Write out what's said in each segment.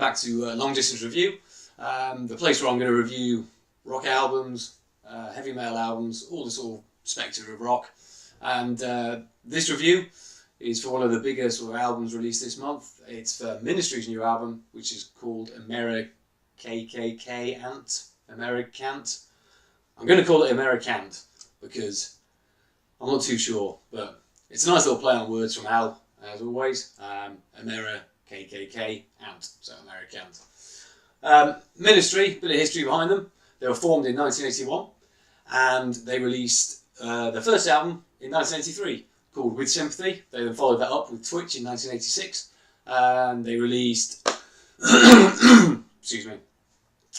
back to Long Distance Review, the place where I'm going to review rock albums, heavy metal albums, all the sort of spectre of rock. And this review is for one of the biggest sort of albums released this month. It's for Ministry's new album, which is called Amerikkkant. Amerikkkant. I'm going to call it Amerikkkant because I'm not too sure, but it's a nice little play on words from Al, as always. Amerikkkant, so Amerikkkant. Ministry, bit of history behind them. They were formed in 1981, and they released their first album in 1983 called With Sympathy. They then followed that up with Twitch in 1986, and they released excuse me,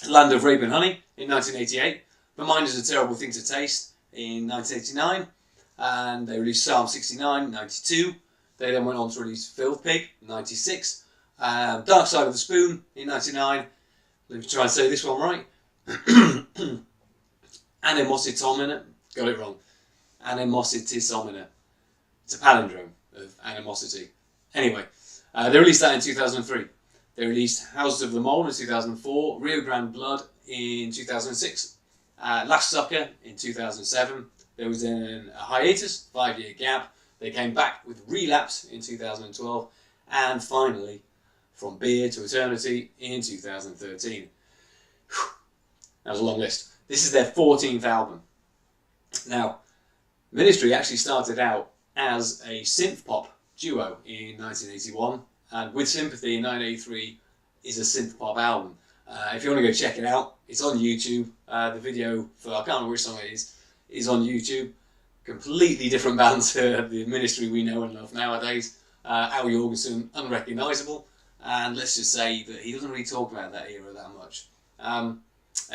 Land of Rape and Honey in 1988, But Mind is a Terrible Thing to Taste in 1989, and they released Psalm 69 in 92. They then went on to release Filth Pig in 96, Dark Side of the Spoon in 99. Let me try and say this one right. Animositomina, got it wrong. Animositisomina. It's a palindrome of animosity. Anyway, they released that in 2003. They released Houses of the Mole in 2004, Rio Grande Blood in 2006, Last Sucker in 2007. There was then a hiatus, 5-year gap. They came back with Relapse in 2012, and finally, From Beer to Eternity in 2013. That was a long list. This is their 14th album. Now, Ministry actually started out as a synth pop duo in 1981, and With Sympathy in 1983 is a synth pop album. If you want to go check it out, it's on YouTube. The video for, I can't remember which song it is on YouTube. Completely different band to the Ministry we know and love nowadays. Al Jourgensen, unrecognisable, and let's just say that he doesn't really talk about that era that much. And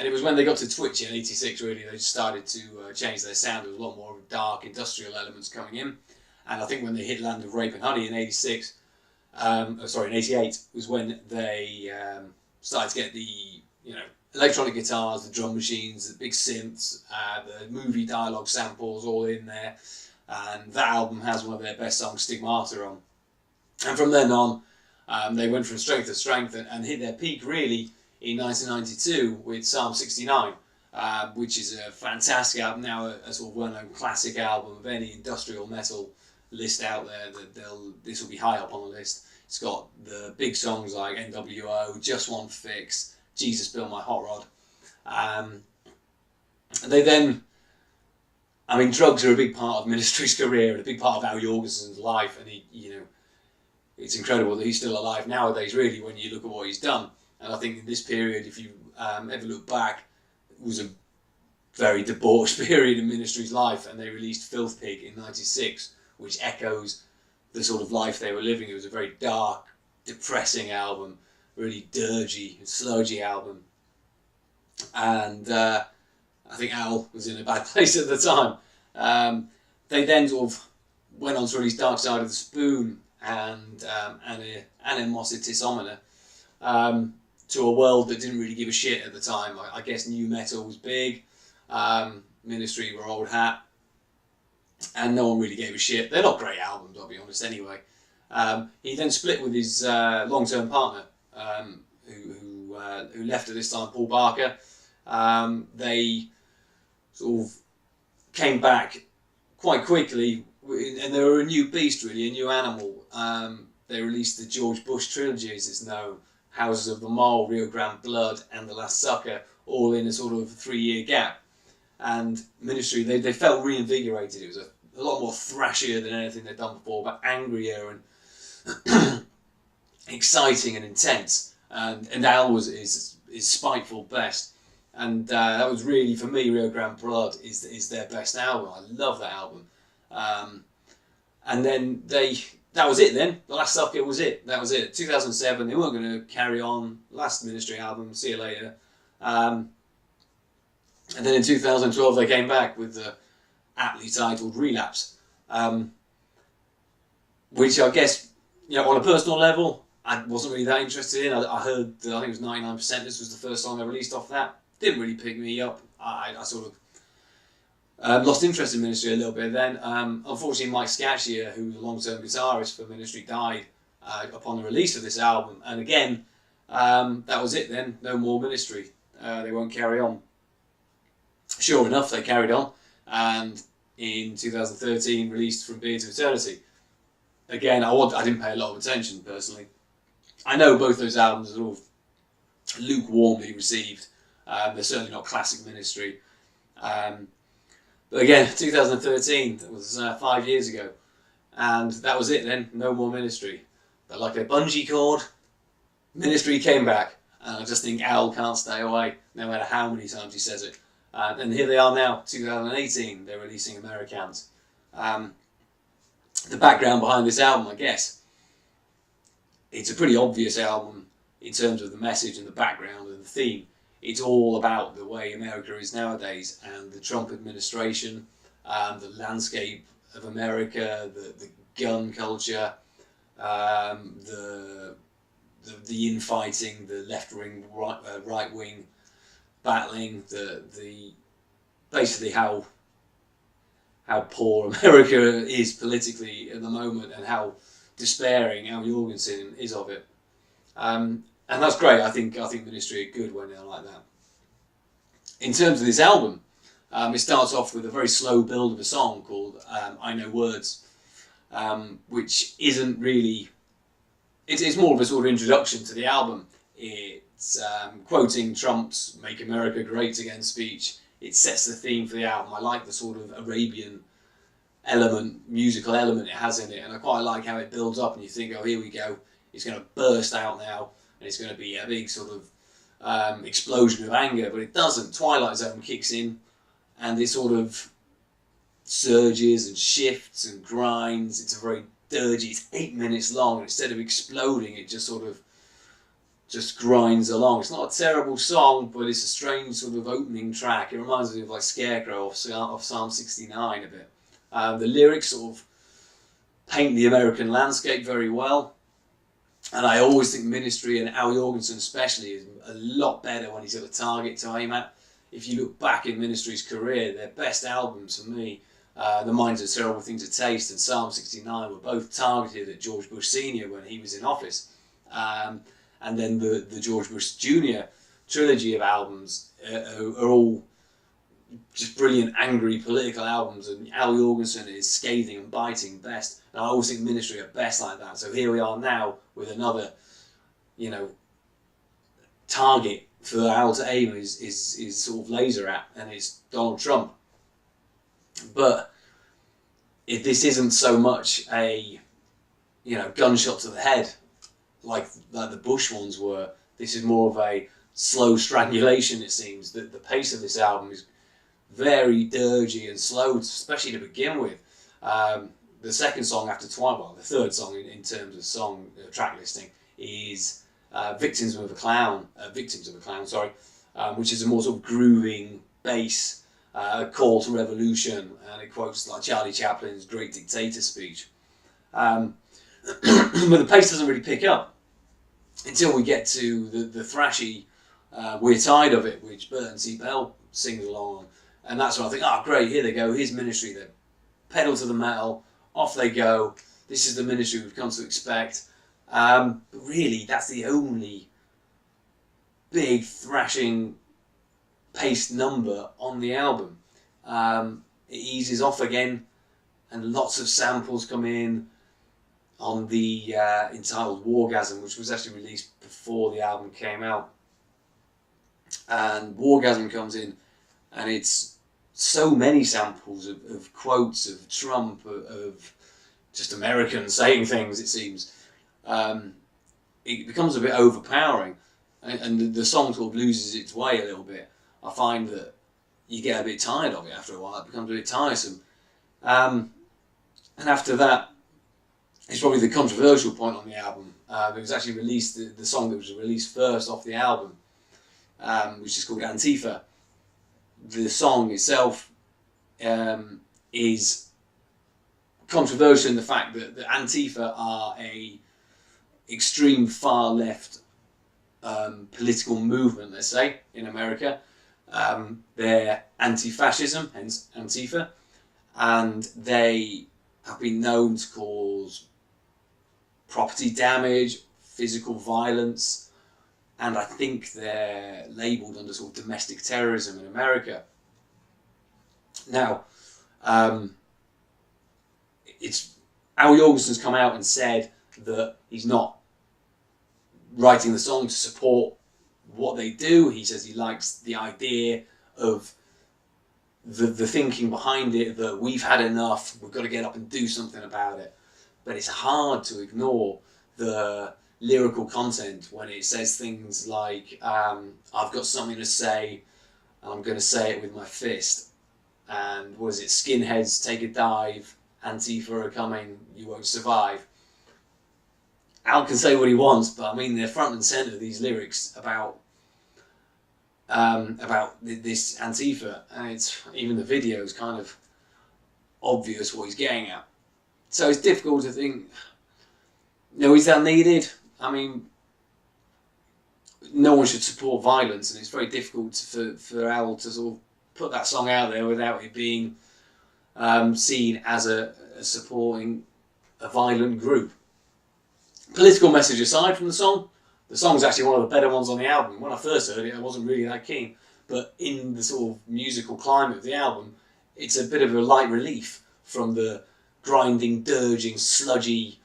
it was when they got to Twitch in '86 really they started to change their sound. There was a lot more dark industrial elements coming in, and I think when they hit Land of Rape and Honey in '88 was when they started to get the electronic guitars, the drum machines, the big synths, the movie dialogue samples all in there, and that album has one of their best songs, Stigmata, on. And from then on, they went from strength to strength and hit their peak really in 1992 with Psalm 69, which is a fantastic album, now a sort of well-known classic album of any industrial metal list out there. This will be high up on the list. It's got the big songs like NWO, Just One Fix, Jesus Built My Hot Rod. They then, drugs are a big part of Ministry's career and a big part of Al Jourgensen's life, and it's incredible that he's still alive nowadays really when you look at what he's done. And I think in this period, if you ever look back, it was a very debauched period in Ministry's life, and they released Filth Pig in '96, which echoes the sort of life they were living. It was a very dark, depressing album, really dirgy, sludgy album. And I think Al was in a bad place at the time. They then sort of went on to release Dark Side of the Spoon and Animositisomina, to a world that didn't really give a shit at the time. I guess new metal was big, Ministry were old hat, and no one really gave a shit. They're not great albums, I'll be honest, anyway. He then split with his long-term partner, who left at this time, Paul Barker. They sort of came back quite quickly, and they were a new beast really, a new animal. They released the George Bush trilogy, as it's known, Houses of the Mole, Rio Grande Blood, and The Last Sucker, all in a sort of 3-year gap. And Ministry, they felt reinvigorated. It was a lot more thrashier than anything they'd done before, but angrier and exciting and intense. And Al is spiteful best. And that was really, for me, Rio Grande Blood is their best album. I love that album. And then that was it then. The Last Sucker was it. That was it. 2007, they weren't going to carry on. Last Ministry album, see you later. And then in 2012, they came back with the aptly titled Relapse. Which I guess, on a personal level, I wasn't really that interested in. I heard, I think it was 99%, this was the first song they released off that. Didn't really pick me up. I sort of lost interest in Ministry a little bit then. Unfortunately, Mike Scaccia, who was a long-term guitarist for Ministry, died upon the release of this album. And again, That was it then. No more Ministry. They won't carry on. Sure enough, they carried on, and in 2013 released From Beer to Eternity. Again, I didn't pay a lot of attention personally. I know both those albums are sort of lukewarmly received. They're certainly not classic Ministry. But again, 2013, that was 5 years ago, and that was it then. No more Ministry. But like a bungee cord, Ministry came back, and I just think Al can't stay away, no matter how many times he says it. And here they are now, 2018, they're releasing Amerikkkant. The background behind this album, I guess, it's a pretty obvious album in terms of the message and the background and the theme. It's all about the way America is nowadays, and the Trump administration, the landscape of America, the gun culture, the infighting, the left wing, right wing battling, the basically how poor America is politically at the moment, and how despairing Al Jourgensen is of it. And that's great. I think Ministry are good when they're like that. In terms of this album, it starts off with a very slow build of a song called I Know Words, which isn't really... It's more of a sort of introduction to the album. It's quoting Trump's Make America Great Again speech. It sets the theme for the album. I like the sort of Arabian element, musical element it has in it, and I quite like how it builds up and you think, oh, here we go, it's going to burst out now, and it's going to be a big sort of explosion of anger, but it doesn't. Twilight Zone kicks in, and it sort of surges and shifts and grinds. It's a very dirgy, it's 8 minutes long, and instead of exploding, it just sort of grinds along. It's not a terrible song, but it's a strange sort of opening track. It reminds me of like Scarecrow off Psalm 69 a bit. The lyrics sort of paint the American landscape very well, and I always think Ministry, and Al Jourgensen especially, is a lot better when he's got a target to aim at. If you look back in Ministry's career, their best albums for me, The Mind's a Terrible Thing to Taste and Psalm 69, were both targeted at George Bush Sr. when he was in office. And then the George Bush Jr. trilogy of albums are all just brilliant, angry political albums, and Al Jourgensen is scathing and biting best. And I always think Ministry are best like that. So here we are now with another, target for Al to aim is sort of laser at, and it's Donald Trump. But if this isn't so much a gunshot to the head like the Bush ones were, this is more of a slow strangulation. It seems that the pace of this album is very dirgy and slow, especially to begin with. The second song after Twilight, well, the third song in terms of song track listing, is Victims of a Clown, which is a more sort of grooving bass call to revolution, and it quotes like Charlie Chaplin's Great Dictator speech. But the pace doesn't really pick up until we get to the thrashy We're Tired of It, which Burton C. Bell sings along on. And that's when I think, oh great, here they go, here's Ministry, they pedal to the metal, off they go, this is the Ministry we've come to expect. But really, that's the only big thrashing paced number on the album. It eases off again, and lots of samples come in on the entitled Wargasm, which was actually released before the album came out. And Wargasm comes in, and it's so many samples of quotes of Trump, of just Americans saying things, it seems. It becomes a bit overpowering, and the song sort of loses its way a little bit. I find that you get a bit tired of it after a while. It becomes a bit tiresome. And after that, it's probably the controversial point on the album. It was actually released, the song that was released first off the album, which is called Antifa. The song itself is controversial in the fact that the Antifa are a extreme far left political movement, let's say, in America. They're anti-fascism, hence Antifa, and they have been known to cause property damage, physical violence, and I think they're labelled under sort of domestic terrorism in America. Now, Al Jourgensen's come out and said that he's not writing the song to support what they do. He says he likes the idea of the thinking behind it, that we've had enough, we've got to get up and do something about it. But it's hard to ignore the lyrical content when it says things like, I've got something to say, and I'm going to say it with my fist. And what is it? Skinheads take a dive, Antifa are coming, you won't survive. Al can say what he wants, but I mean, they're front and centre, these lyrics about this Antifa, and it's even the video is kind of obvious what he's getting at. So it's difficult to think, is that needed? I mean, no one should support violence, and it's very difficult for Al to sort of put that song out there without it being seen as a supporting a violent group. Political message aside from the song's actually one of the better ones on the album. When I first heard it, I wasn't really that keen, but in the sort of musical climate of the album, it's a bit of a light relief from the grinding, dirging, sludgy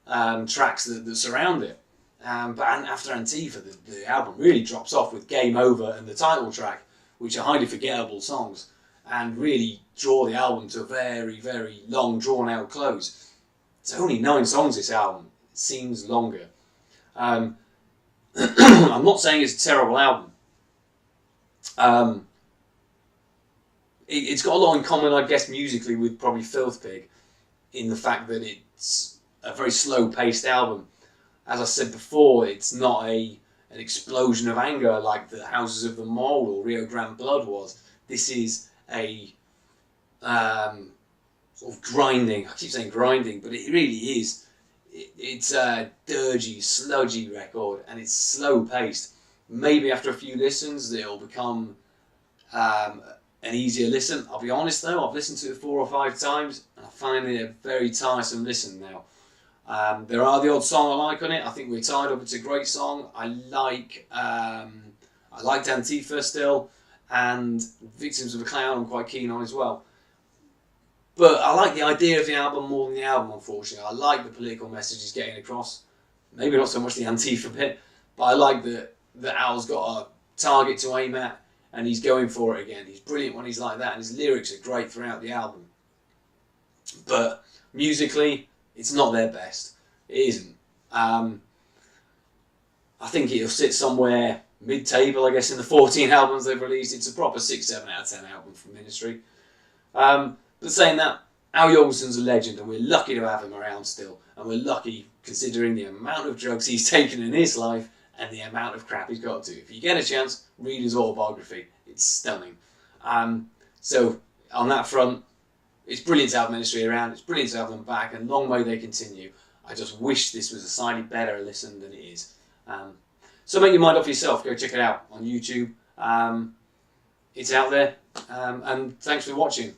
tracks that surround it. But after Antifa, the album really drops off with Game Over and the title track, which are highly forgettable songs, and really draw the album to a very, very long, drawn-out close. It's only 9 songs, this album. It seems longer. I'm not saying it's a terrible album. It's got a lot in common, I guess, musically with probably Filth Pig, in the fact that it's a very slow-paced album. As I said before, it's not an explosion of anger like the Houses of the Mole or Rio Grande Blood was. This is a sort of grinding, I keep saying grinding, but it really is. It's a dirgy, sludgy record, and it's slow-paced. Maybe after a few listens, it'll become an easier listen. I'll be honest though, I've listened to it 4 or 5 times, and I find it a very tiresome listen now. There are the odd song I like on it. I think We're Tied Up, it's a great song. I liked Antifa still, and Victims of a Clown I'm quite keen on as well. But I like the idea of the album more than the album, unfortunately. I like the political message he's getting across. Maybe not so much the Antifa bit, but I like that Al's got a target to aim at, and he's going for it again. He's brilliant when he's like that, and his lyrics are great throughout the album. But musically, it's not their best. It isn't. I think it'll sit somewhere mid-table, I guess, in the 14 albums they've released. It's a proper 6-7 out of 10 album from Ministry. But saying that, Al Jourgensen's a legend, and we're lucky to have him around still. And we're lucky considering the amount of drugs he's taken in his life and the amount of crap he's got to. If you get a chance, read his autobiography. It's stunning. So on that front, it's brilliant to have Ministry around. It's brilliant to have them back, and long may they continue. I just wish this was a slightly better listen than it is. So make your mind up for yourself. Go check it out on YouTube. It's out there. And thanks for watching.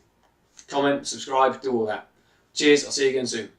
Comment, subscribe, do all that. Cheers. I'll see you again soon.